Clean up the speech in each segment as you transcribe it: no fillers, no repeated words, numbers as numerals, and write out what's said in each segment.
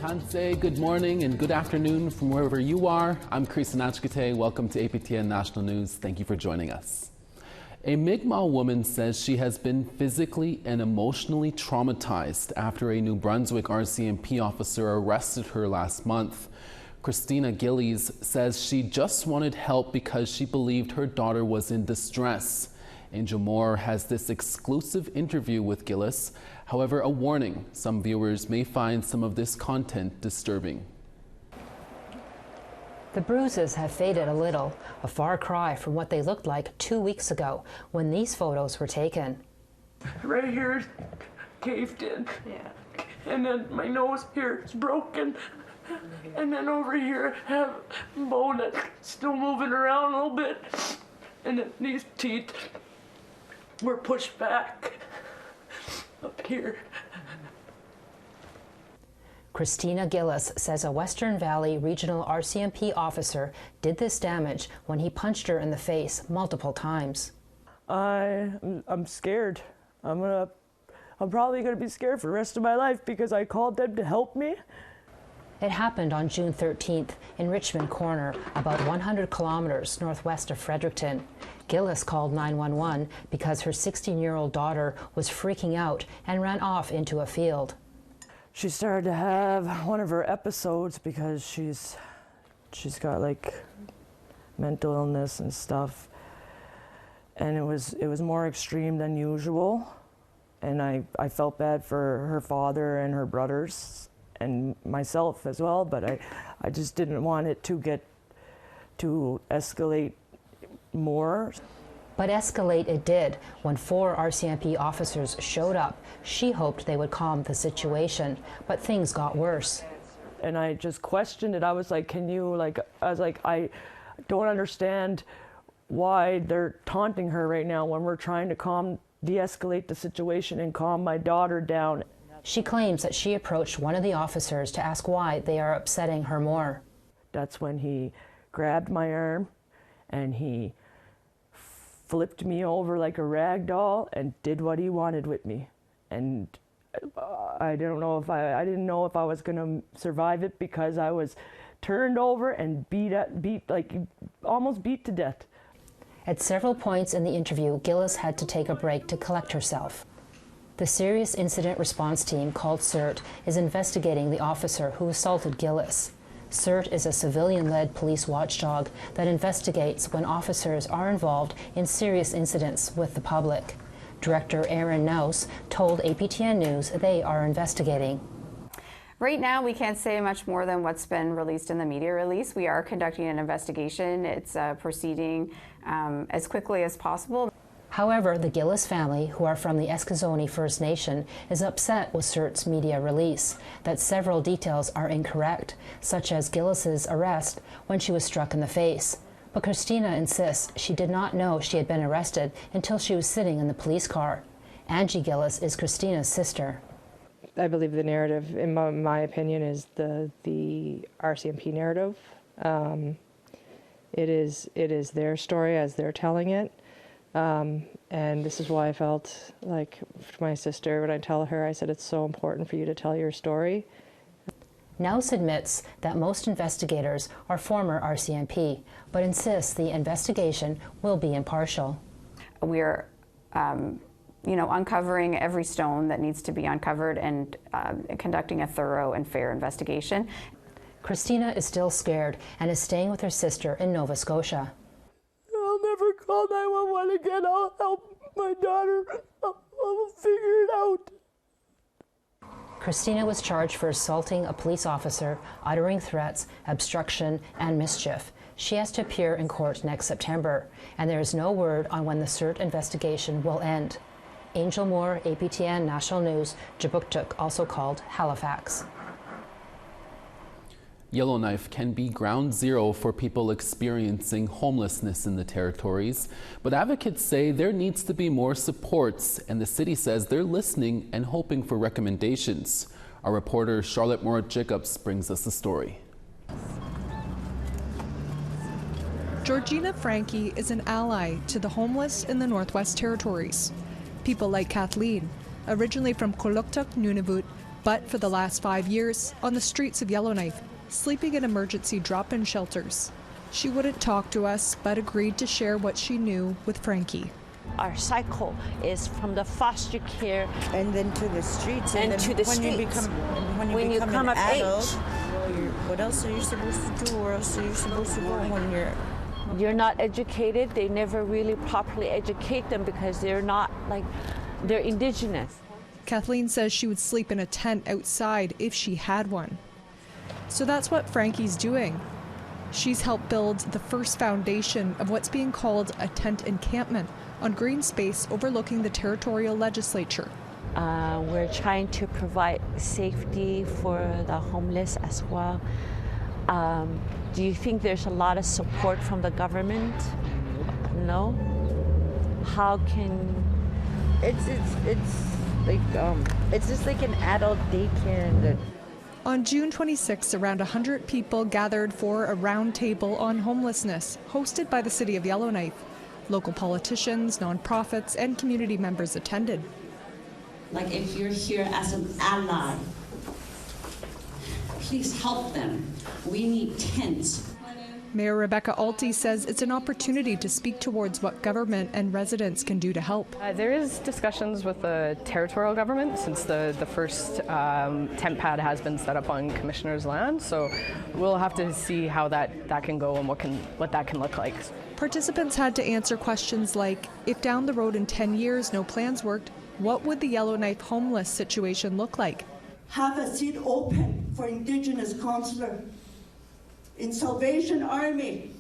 Tanse, good morning and good afternoon from wherever you are. I'm Creeson Agecoutay. Welcome to APTN National News. Thank you for joining us. A Mi'kmaq woman says she has been physically and emotionally traumatized after a New Brunswick RCMP officer arrested her last month. Christina Gillies says she just wanted help because she believed her daughter was in distress. Angel Moore has this exclusive interview with Gillis. However, a warning, some viewers may find some of this content disturbing. The bruises have faded a little, a far cry from what they looked like 2 weeks ago when these photos were taken. Right here is caved in, and then my nose here is broken, and then over here I have a bone that's still moving around a little bit, and then these teeth were pushed back up here. Christina Gillis says a Western Valley Regional RCMP officer did this damage when he punched her in the face multiple times. I'm scared. I'm probably gonna be scared for the rest of my life because I called them to help me. It happened on June 13th in Richmond Corner, about 100 kilometers northwest of Fredericton. Gillis called 911 because her 16-year-old daughter was freaking out and ran off into a field. She started to have one of her episodes because she's got like mental illness and stuff, and it was more extreme than usual, and I felt bad for her father and her brothers and myself as well, but I just didn't want it to escalate more. But escalate it did when 4 RCMP officers showed up. She hoped they would calm the situation, but things got worse. And I just questioned it. I was like, I don't understand why they're taunting her right now when we're trying to de-escalate the situation and calm my daughter down. She claims that she approached one of the officers to ask why they are upsetting her more. That's when he grabbed my arm and he flipped me over like a rag doll and did what he wanted with me. And I didn't know if I was gonna survive it because I was turned over and almost beat to death. At several points in the interview, Gillis had to take a break to collect herself. The Serious Incident Response Team, called CERT, is investigating the officer who assaulted Gillis. CERT is a civilian-led police watchdog that investigates when officers are involved in serious incidents with the public. Director Aaron Nouse told APTN News they are investigating. Right now, we can't say much more than what's been released in the media release. We are conducting an investigation. It's proceeding as quickly as possible. However, the Gillis family, who are from the Agecoutay First Nation, is upset with CERT's media release that several details are incorrect, such as Gillis's arrest when she was struck in the face. But Christina insists she did not know she had been arrested until she was sitting in the police car. Angie Gillis is Christina's sister. I believe the narrative, in my opinion, is the RCMP narrative. It is their story as they're telling it. And this is why I felt like for my sister, when I tell her, I said, it's so important for you to tell your story. Nouse admits that most investigators are former RCMP, but insists the investigation will be impartial. We're, uncovering every stone that needs to be uncovered and conducting a thorough and fair investigation. Christina is still scared and is staying with her sister in Nova Scotia. I'll never call 911 again. I'll help my daughter. I'll figure it out. Christina was charged for assaulting a police officer, uttering threats, obstruction, and mischief. She has to appear in court next September, and there is no word on when the CERT investigation will end. Angel Moore, APTN National News, Agecoutay, also called Halifax. Yellowknife can be ground zero for people experiencing homelessness in the territories, but advocates say there needs to be more supports, and the city says they're listening and hoping for recommendations. Our reporter Charlotte Moore-Jacobs brings us the story. Regina Frankie is an ally to the homeless in the Northwest Territories. People like Kathleen, originally from Kuluktuk, Nunavut, but for the last 5 years, on the streets of Yellowknife, sleeping in emergency drop-in shelters. She wouldn't talk to us, but agreed to share what she knew with Frankie. Our cycle is from the foster care and then to the streets. And to the streets. When you become an adult, what else are you supposed to do? Where else are you supposed to go when you're not educated? They never really properly educate them because they're not they're Indigenous. Kathleen says she would sleep in a tent outside if she had one. So that's what Frankie's doing. She's helped build the first foundation of what's being called a tent encampment on green space overlooking the territorial legislature. We're trying to provide safety for the homeless as well. Do you think there's a lot of support from the government? No? How can... It's just like an adult daycare. On June 26, around 100 people gathered for a round table on homelessness, hosted by the City of Yellowknife. Local politicians, nonprofits, and community members attended. Like, if you're here as an ally, please help them. We need tents. Mayor Rebecca Alty says it's an opportunity to speak towards what government and residents can do to help. There is discussions with the territorial government since the first tent pad has been set up on Commissioner's land. So we'll have to see how that can go and what that can look like. Participants had to answer questions like, if down the road in 10 years no plans worked, what would the Yellowknife homeless situation look like? Have a seat open for Indigenous counselor. In Salvation Army,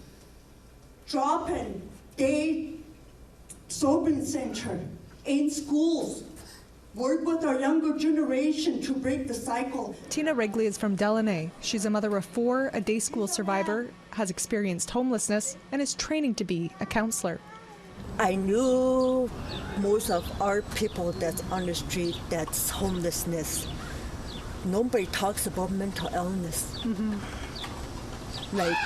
drop-in, day sober center, in schools, work with our younger generation to break the cycle. Tina Wrigley is from Delaney. She's a mother of 4, a day school survivor, has experienced homelessness, and is training to be a counselor. I knew most of our people that's on the street, that's homelessness. Nobody talks about mental illness. Like,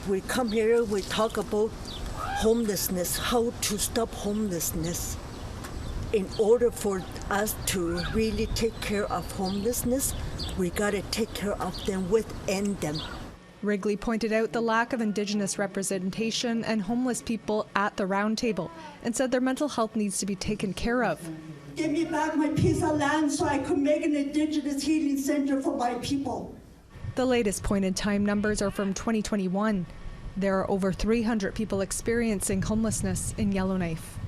we come here, we talk about homelessness, how to stop homelessness. In order for us to really take care of homelessness, we gotta take care of them within them. Wrigley pointed out the lack of Indigenous representation and homeless people at the roundtable and said their mental health needs to be taken care of. Give me back my piece of land so I could make an Indigenous healing center for my people. The latest point-in-time numbers are from 2021. There are over 300 people experiencing homelessness in Yellowknife.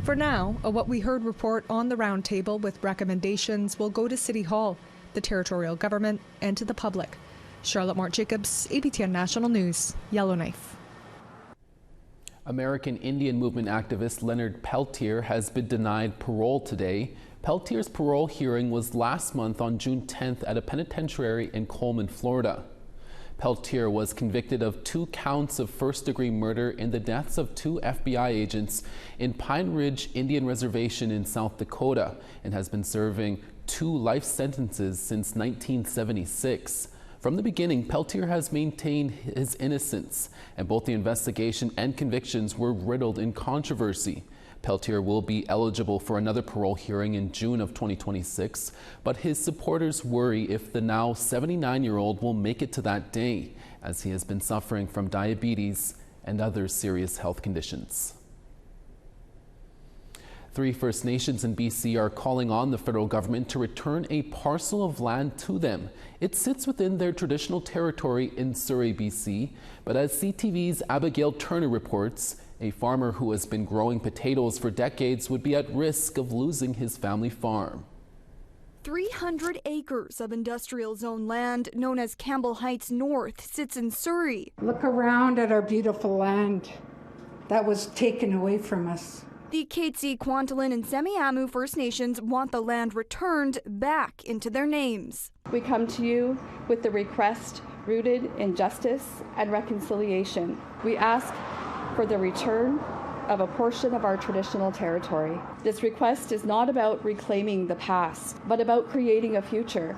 For now, a What We Heard report on the roundtable with recommendations will go to City Hall, the territorial government, and to the public. Charlotte Mort-Jacobs, APTN National News, Yellowknife. American Indian movement activist Leonard Peltier has been denied parole today. Peltier's parole hearing was last month on June 10th at a penitentiary in Coleman, Florida. Peltier was convicted of 2 counts of first-degree murder in the deaths of 2 FBI agents in Pine Ridge Indian Reservation in South Dakota and has been serving 2 life sentences since 1976. From the beginning, Peltier has maintained his innocence, and both the investigation and convictions were riddled in controversy. Peltier will be eligible for another parole hearing in June of 2026, but his supporters worry if the now 79-year-old will make it to that day, as he has been suffering from diabetes and other serious health conditions. 3 First Nations in BC are calling on the federal government to return a parcel of land to them. It sits within their traditional territory in Surrey, BC, but as CTV's Abigail Turner reports, a farmer who has been growing potatoes for decades would be at risk of losing his family farm. 300 acres of industrial zone land known as Campbell Heights North sits in Surrey. Look around at our beautiful land that was taken away from us. The Katzie, Kwantlen, and Semiahmoo First Nations want the land returned back into their names. We come to you with the request rooted in justice and reconciliation. We ask for the return of a portion of our traditional territory. This request is not about reclaiming the past, but about creating a future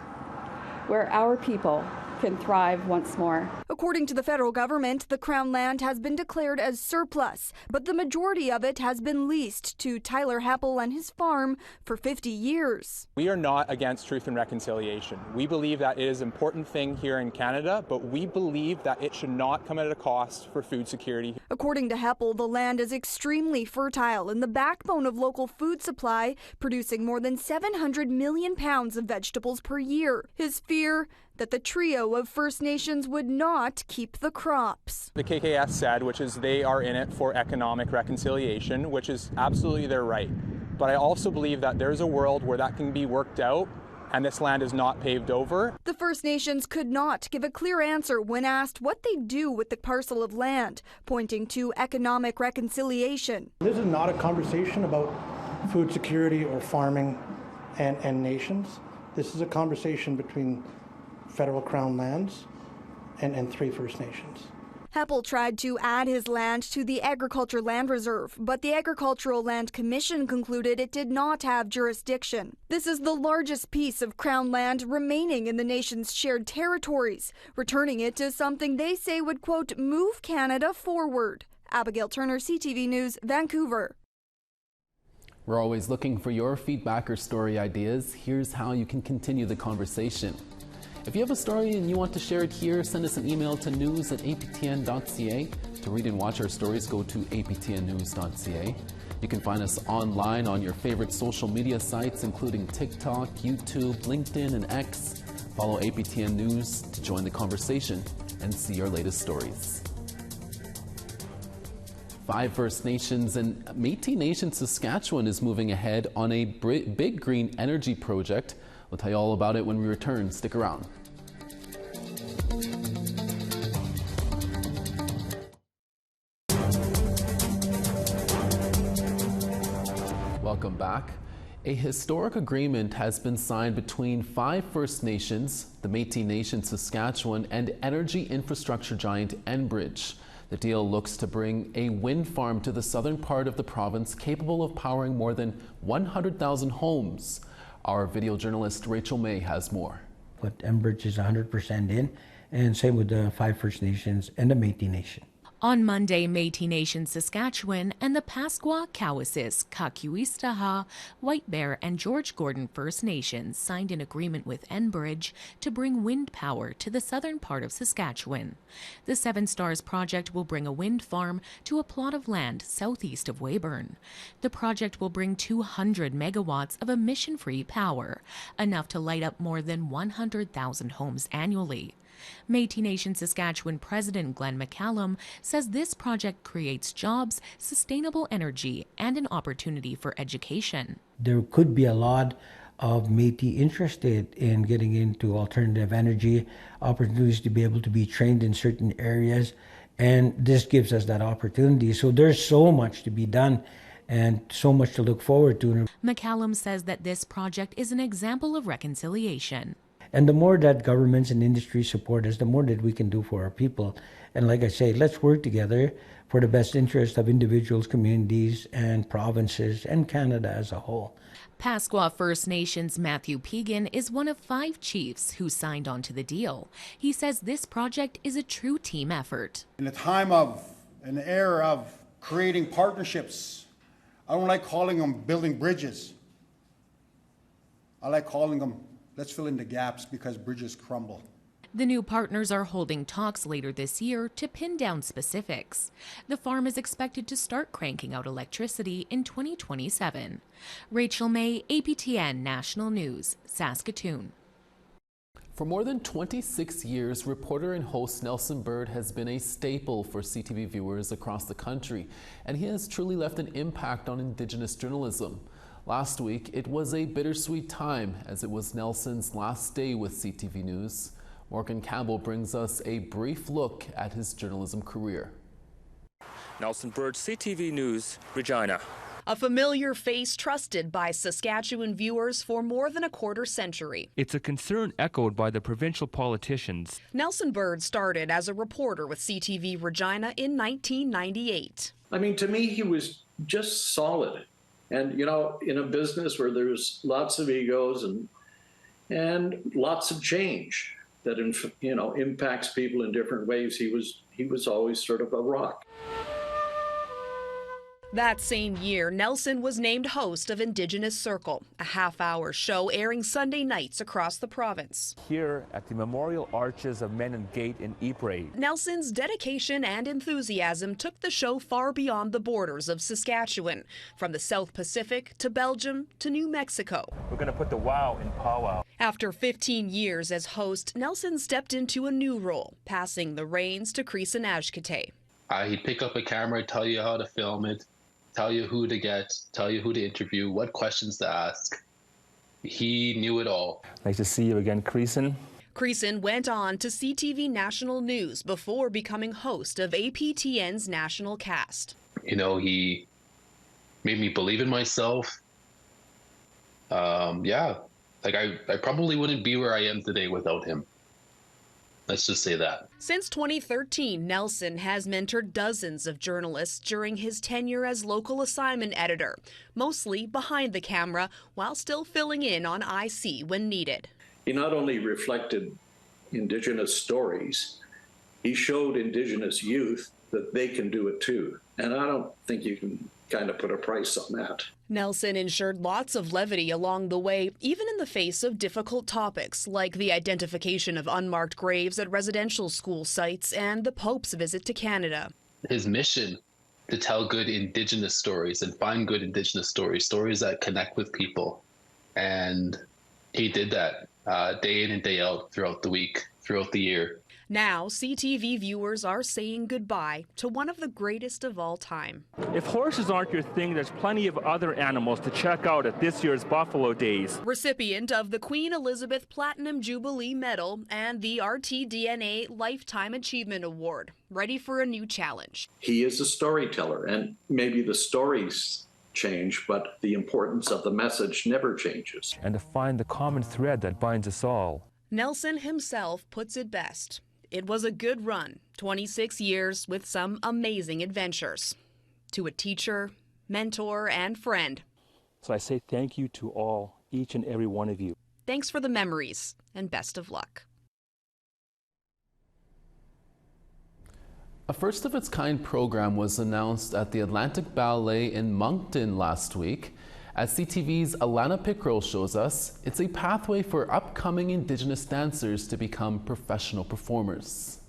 where our people can thrive once more. According to the federal government, the Crown land has been declared as surplus, but the majority of it has been leased to Tyler Heppel and his farm for 50 years. We are not against truth and reconciliation. We believe that it is an important thing here in Canada, but we believe that it should not come at a cost for food security. According to Heppel, the land is extremely fertile and the backbone of local food supply, producing more than 700 million pounds of vegetables per year. His fear that the trio of First Nations would not keep the crops. The KKS said, which is they are in it for economic reconciliation, which is absolutely their right. But I also believe that there's a world where that can be worked out and this land is not paved over. The First Nations could not give a clear answer when asked what they do with the parcel of land, pointing to economic reconciliation. This is not a conversation about food security or farming and nations. This is a conversation between federal Crown lands and 3 First Nations. Heppel tried to add his land to the Agriculture Land Reserve, but the Agricultural Land Commission concluded it did not have jurisdiction. This is the largest piece of Crown land remaining in the nation's shared territories, returning it to something they say would, quote, move Canada forward. Abigail Turner, CTV News, Vancouver. We're always looking for your feedback or story ideas. Here's how you can continue the conversation. If you have a story and you want to share it here, send us an email to news@aptn.ca. To read and watch our stories, go to aptnnews.ca. You can find us online on your favorite social media sites, including TikTok, YouTube, LinkedIn, and X. Follow APTN News to join the conversation and see our latest stories. 5 First Nations and Métis Nation Saskatchewan is moving ahead on a big green energy project. We'll tell you all about it when we return. Stick around. Welcome back. A historic agreement has been signed between 5 First Nations, the Métis Nation Saskatchewan, and energy infrastructure giant Enbridge. The deal looks to bring a wind farm to the southern part of the province capable of powering more than 100,000 homes. Our video journalist Rachel May has more. But Enbridge is 100% in, and same with the 5 First Nations and the Métis Nation. On Monday, Métis Nation Saskatchewan and the Pasqua, Cowessess, Kakuistaha, White Bear and George Gordon First Nations signed an agreement with Enbridge to bring wind power to the southern part of Saskatchewan. The Seven Stars project will bring a wind farm to a plot of land southeast of Weyburn. The project will bring 200 megawatts of emission-free power, enough to light up more than 100,000 homes annually. Métis Nation Saskatchewan President Glenn McCallum says this project creates jobs, sustainable energy, and an opportunity for education. There could be a lot of Métis interested in getting into alternative energy, opportunities to be able to be trained in certain areas, and this gives us that opportunity. So there's so much to be done and so much to look forward to. McCallum says that this project is an example of reconciliation. And the more that governments and industry support us, the more that we can do for our people. And like I say, let's work together for the best interest of individuals, communities, and provinces, and Canada as a whole. Pasqua First Nations Matthew Pegan is one of 5 chiefs who signed on to the deal. He says this project is a true team effort. In a time of an era of creating partnerships, I don't like calling them building bridges. I like calling them let's fill in the gaps because bridges crumble. The new partners are holding talks later this year to pin down specifics. The farm is expected to start cranking out electricity in 2027. Rachel May, APTN National News, Saskatoon. For more than 26 years, reporter and host Nelson Bird has been a staple for CTV viewers across the country, and he has truly left an impact on Indigenous journalism. Last week, it was a bittersweet time as it was Nelson's last day with CTV News. Morgan Campbell brings us a brief look at his journalism career. Nelson Bird, CTV News, Regina. A familiar face trusted by Saskatchewan viewers for more than a quarter century. It's a concern echoed by the provincial politicians. Nelson Bird started as a reporter with CTV Regina in 1998. I mean, to me, he was just solid. And, you know, in a business where there's lots of egos and lots of change, that impacts people in different ways. He was always sort of a rock. That same year, Nelson was named host of Indigenous Circle, a half-hour show airing Sunday nights across the province. Here at the Memorial Arches of Menon Gate in Ypres. Nelson's dedication and enthusiasm took the show far beyond the borders of Saskatchewan, from the South Pacific to Belgium to New Mexico. We're going to put the wow in powwow. After 15 years as host, Nelson stepped into a new role, passing the reins to Creeson Agecoutay. He'd pick up a camera, tell you how to film it, tell you who to get, tell you who to interview, what questions to ask. He knew it all. Nice to see you again, Creeson. Creeson went on to CTV National News before becoming host of APTN's national cast. You know, he made me believe in myself. Like I probably wouldn't be where I am today without him. Let's just say that. Since 2013, Nelson has mentored dozens of journalists during his tenure as local assignment editor, mostly behind the camera, while still filling in on IC when needed. He not only reflected Indigenous stories, he showed Indigenous youth that they can do it too. And I don't think you can kind of put a price on that. Nelson ensured lots of levity along the way, even in the face of difficult topics like the identification of unmarked graves at residential school sites and the Pope's visit to Canada. His mission to tell good Indigenous stories and find good Indigenous stories that connect with people. And he did that day in and day out throughout the week, throughout the year. Now, CTV viewers are saying goodbye to one of the greatest of all time. If horses aren't your thing, there's plenty of other animals to check out at this year's Buffalo Days. Recipient of the Queen Elizabeth Platinum Jubilee Medal and the RTDNA Lifetime Achievement Award. Ready for a new challenge. He is a storyteller, and maybe the stories change, but the importance of the message never changes. And to find the common thread that binds us all. Nelson himself puts it best. It was a good run, 26 years with some amazing adventures. To a teacher, mentor, and friend. So I say thank you to all, each and every one of you. Thanks for the memories, and best of luck. A first-of-its-kind program was announced at the Atlantic Ballet in Moncton last week. As CTV's Alana Pickrell shows us, it's a pathway for upcoming Indigenous dancers to become professional performers.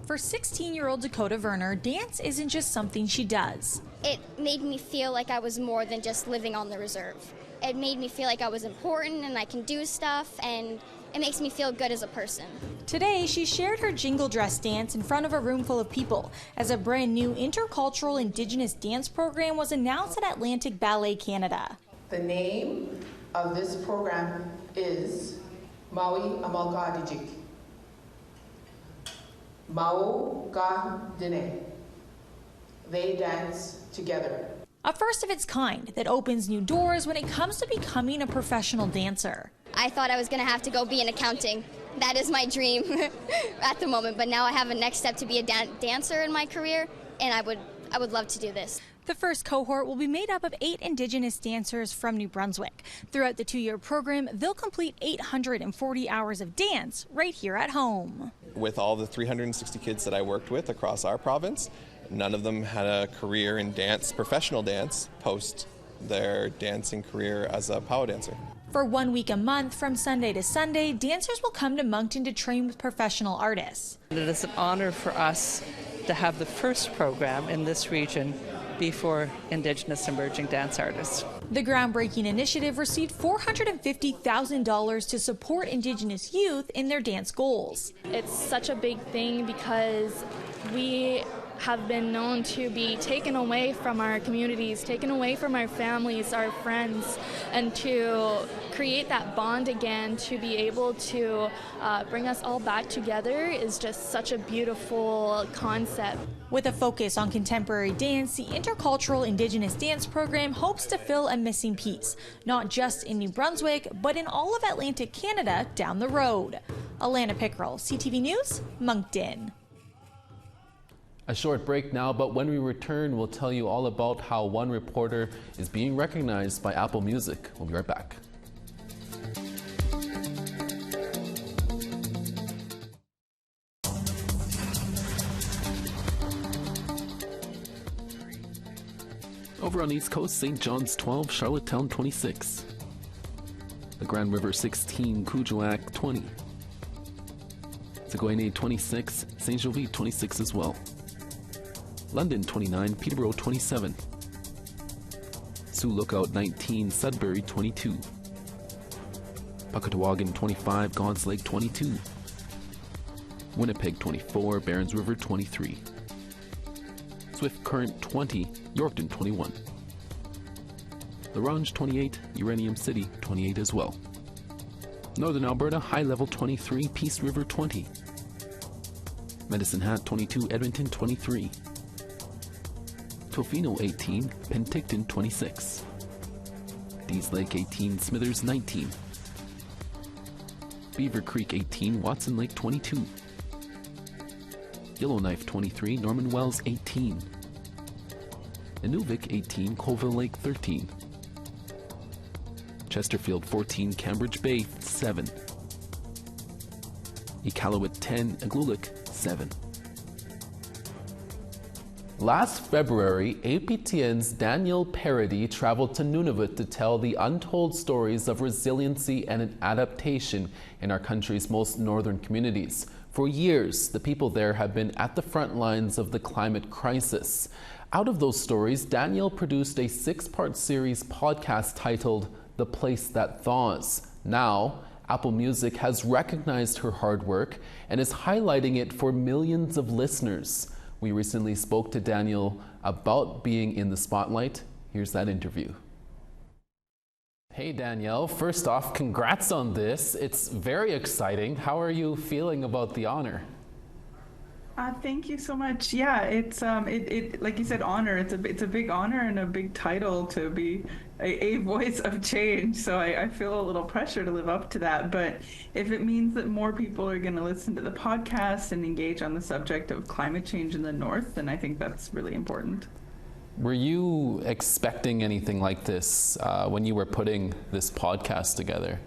For 16-year-old Dakota Werner, dance isn't just something she does. It made me feel like I was more than just living on the reserve. It made me feel like I was important and I can do stuff, and it makes me feel good as a person. Today, she shared her jingle dress dance in front of a room full of people as a brand new Intercultural Indigenous dance program was announced at Atlantic Ballet Canada. The name of this program is Maui Amalgadijik. Mau Ga Dine. They dance together. A first of its kind that opens new doors when it comes to becoming a professional dancer. I thought I was going to have to go be in accounting. That is my dream at the moment, but now I have a next step to be a dancer in my career, and I would love to do this. The first cohort will be made up of 8 Indigenous dancers from New Brunswick. Throughout the 2-year program, they'll complete 840 hours of dance right here at home. With all the 360 kids that I worked with across our province, none of them had a career in dance, professional dance, post their dancing career as a power dancer. For 1 week a month, from Sunday to Sunday, dancers will come to Moncton to train with professional artists. It is an honor for us to have the first program in this region be for Indigenous emerging dance artists. The groundbreaking initiative received $450,000 to support Indigenous youth in their dance goals. It's such a big thing because we have been known to be taken away from our communities, taken away from our families, our friends, and to create that bond again, to be able to bring us all back together is just such a beautiful concept. With a focus on contemporary dance, the Intercultural Indigenous Dance Program hopes to fill a missing piece, not just in New Brunswick, but in all of Atlantic Canada down the road. Alana Pickrell, CTV News, Moncton. A short break now, but when we return, we'll tell you all about how one reporter is being recognized by Apple Music. We'll be right back. Over on the East Coast, St. John's 12, Charlottetown 26. The Grand River 16, Kuujjuaq 20. Seguin 26, St. Jovi 26 as well. London 29, Peterborough 27. Sioux Lookout 19, Sudbury 22. Puckatawagan 25, Gaunt's Lake 22. Winnipeg 24, Barons River 23. Swift Current 20, Yorkton 21. LaRange 28, Uranium City 28 as well. Northern Alberta, High Level 23, Peace River 20. Medicine Hat 22, Edmonton 23. Tofino 18, Penticton 26. Dease Lake 18, Smithers 19. Beaver Creek 18, Watson Lake 22. Yellowknife 23, Norman Wells 18. Inuvik 18, Colville Lake 13. Chesterfield 14, Cambridge Bay 7. Iqaluit 10, Igloolik 7. Last February, APTN's Daniel Parody traveled to Nunavut to tell the untold stories of resiliency and adaptation in our country's most northern communities. For years, the people there have been at the front lines of the climate crisis. Out of those stories, Daniel produced a 6-part series podcast titled The Place That Thaws. Now, Apple Music has recognized her hard work and is highlighting it for millions of listeners. We recently spoke to Daniel about being in the spotlight. Here's that interview. Hey Danielle, first off, congrats on this. It's very exciting. How are you feeling about the honor? Thank you so much. Yeah, it's like you said, honor. It's a big honor and a big title to be a voice of change. So I feel a little pressure to live up to that. But if it means that more people are going to listen to the podcast and engage on the subject of climate change in the North, then I think that's really important. Were you expecting anything like this when you were putting this podcast together?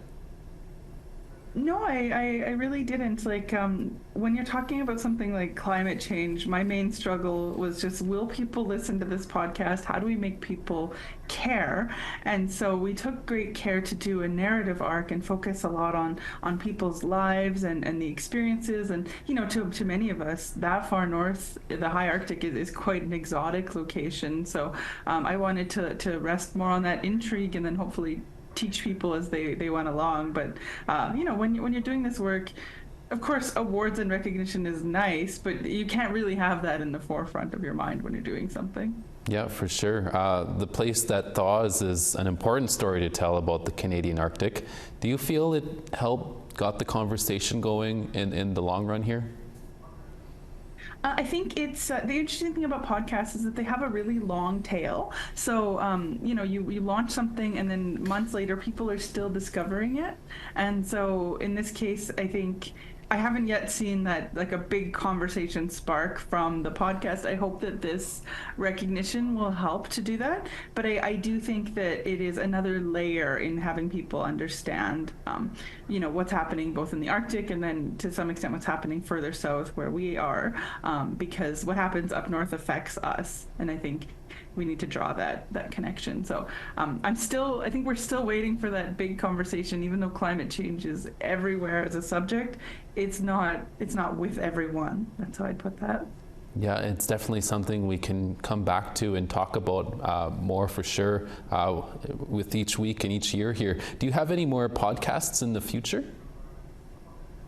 No, I really didn't. Like, when you're talking about something like climate change, my main struggle was just, will people listen to this podcast? How do we make people care? And so we took great care to do a narrative arc and focus a lot on people's lives and the experiences. And, you know, to many of us, that far north, the high Arctic is quite an exotic location. So I wanted to rest more on that intrigue and then hopefully teach people as they went along. But you know, when you're doing this work, of course awards and recognition is nice, but you can't really have that in the forefront of your mind when you're doing something. Yeah, for sure. The Place That Thaws is an important story to tell about the Canadian Arctic. Do you feel it got the conversation going in the long run here? I think it's the interesting thing about podcasts is that they have a really long tail. So, you know, you launch something and then months later people are still discovering it. And so in this case, I think I haven't yet seen that, like, a big conversation spark from the podcast. I hope that this recognition will help to do that. But I do think that it is another layer in having people understand, you know, what's happening both in the Arctic and then to some extent what's happening further south where we are, because what happens up north affects us. And I think we need to draw that connection. So I think we're still waiting for that big conversation, even though climate change is everywhere as a subject. It's not with everyone. That's how I'd put that. Yeah, it's definitely something we can come back to and talk about more for sure with each week and each year here. Do you have any more podcasts in the future?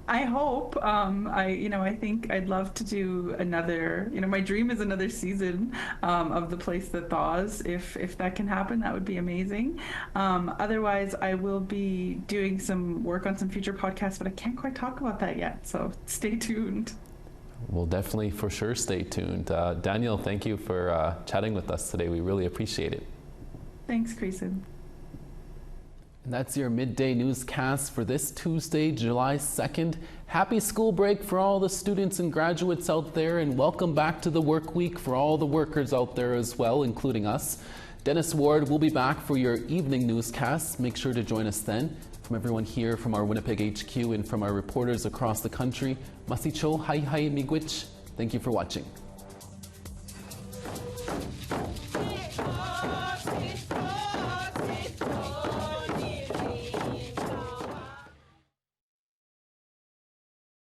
I hope. I think I'd love to do another, my dream is another season of The Place That Thaws. If that can happen, that would be amazing. Otherwise, I will be doing some work on some future podcasts, but I can't quite talk about that yet. So stay tuned. We'll definitely for sure stay tuned. Daniel, thank you for chatting with us today. We really appreciate it. Thanks, Creeson. And that's your midday newscast for this Tuesday, July 2nd. Happy school break for all the students and graduates out there, and welcome back to the work week for all the workers out there as well, including us. Dennis Ward will be back for your evening newscast. Make sure to join us then. From everyone here from our Winnipeg HQ and from our reporters across the country, Masicho, hai hai miigwech. Thank you for watching.